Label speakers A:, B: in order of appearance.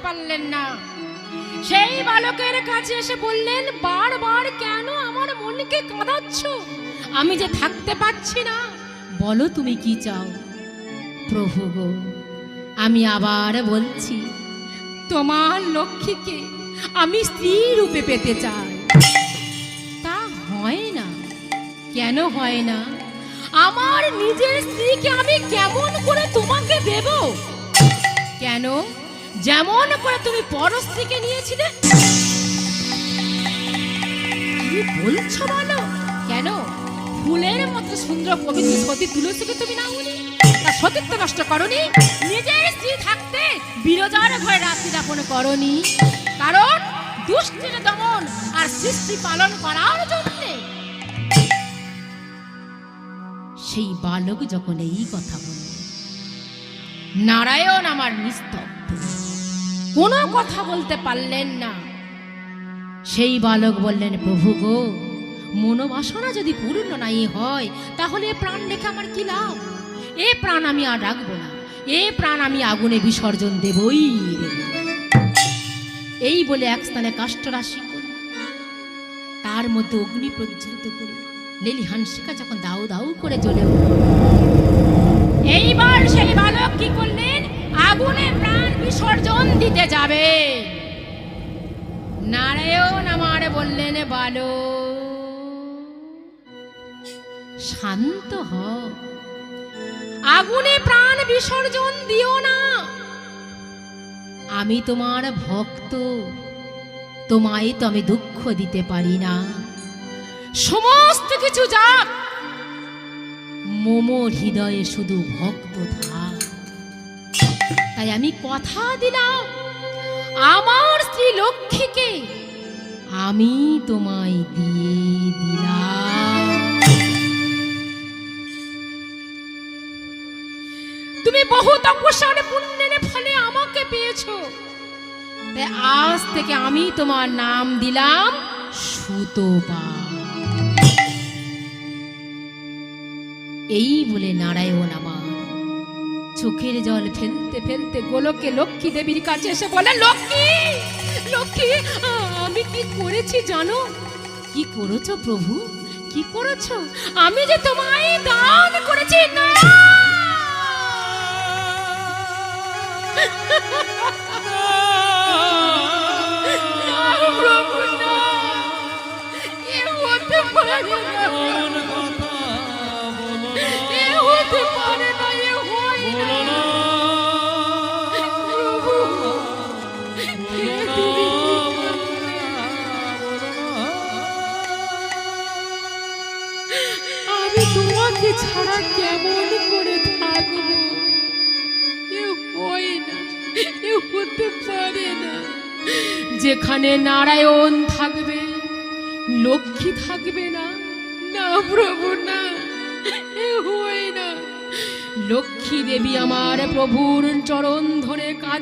A: পারলেন না। সেই বালকের কাছে এসে বললেন, বারবার কেন আমার মনকে কাঁদাচ্ছ? আমি যে থাকতে পারছি না, বলো তুমি কি চাও? প্রভু গো, আমি আবার বলছি, তোমার লক্ষ্মীকে আমি স্ত্রী রূপে পেতে চাই। তা হয় না। কেন হয় না? আমার নিজের স্ত্রীকে আমি কেমন করে তোমাকে দেব? কেন? যেমন করে তুমি পরস্ত্রীকে নিয়েছিলে। কি বলছো বলো? কেন? ফুলের মতো সুন্দর পবিত্র সতী তুলসীকে তুমি নাওনি? তার সতীত্ব নষ্ট করনি? নিজের স্ত্রী থাকতে বিরজার ঘরে রাত্রি যাপন করনি? কারণ দুষ্টের দমন আর সৃষ্টি পালন করার জন্যে। সেই বালক যখন এই কথা বলল, নারায়ণ আমার নিস্তব্ধ, কোনো কথা বলতে পারলেন না। সেই বালক বললেন, প্রভু গো, মনোবাসনা যদি পূর্ণ নাই হয়, তাহলে প্রাণ রেখে আমার কি লাভ? এ প্রাণ আমি আর রাখবো না, এ প্রাণ আমি আগুনে বিসর্জন দেবই দেব। এই বলে এক স্থানে কাষ্ঠ রাশি করে তার মধ্যে অগ্নি প্রজ্বলিত করে লেলি হানসিকা যখন দাউ দাউ করে জ্বলে উঠল, এইবার সেই বালক কি করলেন? আগুনে প্রাণ বিসর্জন দিতে যাবে। নারায়ণ আমার বললেন, বালক শান্ত হও, আগুনে প্রাণ বিসর্জন দিও না। আমি তোমার ভক্ত, তোমায় তো আমি দুঃখ দিতে পারি না। সমস্ত কিছু যাক, মোমোর হৃদয়ে শুধু ভক্ত থাক। তাই আমি কথা দিলাম, আমার স্ত্রী লক্ষ্মীকে আমি তোমায় দিয়ে দিলাম। তুমি বহু তপস্যার পুণ্যের ফলে আমাকে পেয়েছো, তাই আজ থেকে আমি তোমার নাম দিলাম সুতপা। এই বলে নারায়ণ আমার চোখের জল ফেলতে ফেলতে গোলকে লক্ষ্মী দেবীর কাছে এসে বলে, লক্ষ্মী লক্ষ্মী, আমি কি করেছি জানো? কি করেছো প্রভু? কি করেছো? আমি যে তোমায় দান করেছি না। প্রভু না, এ হতে পারে না, এ হতে পারে না, এ হয় না। প্রভু, আমি তোমাকে ছাড়া কেমন করে থাকবো? এ হয় না, এ হতে পারে না। যেখানে নারায়ণ থাকবে, লক্ষ্মী থাকবে না। না প্রভু না, এ হয় না। লক্ষ্মী দেবী আমার প্রভুর চরণ ধরে কাঁদ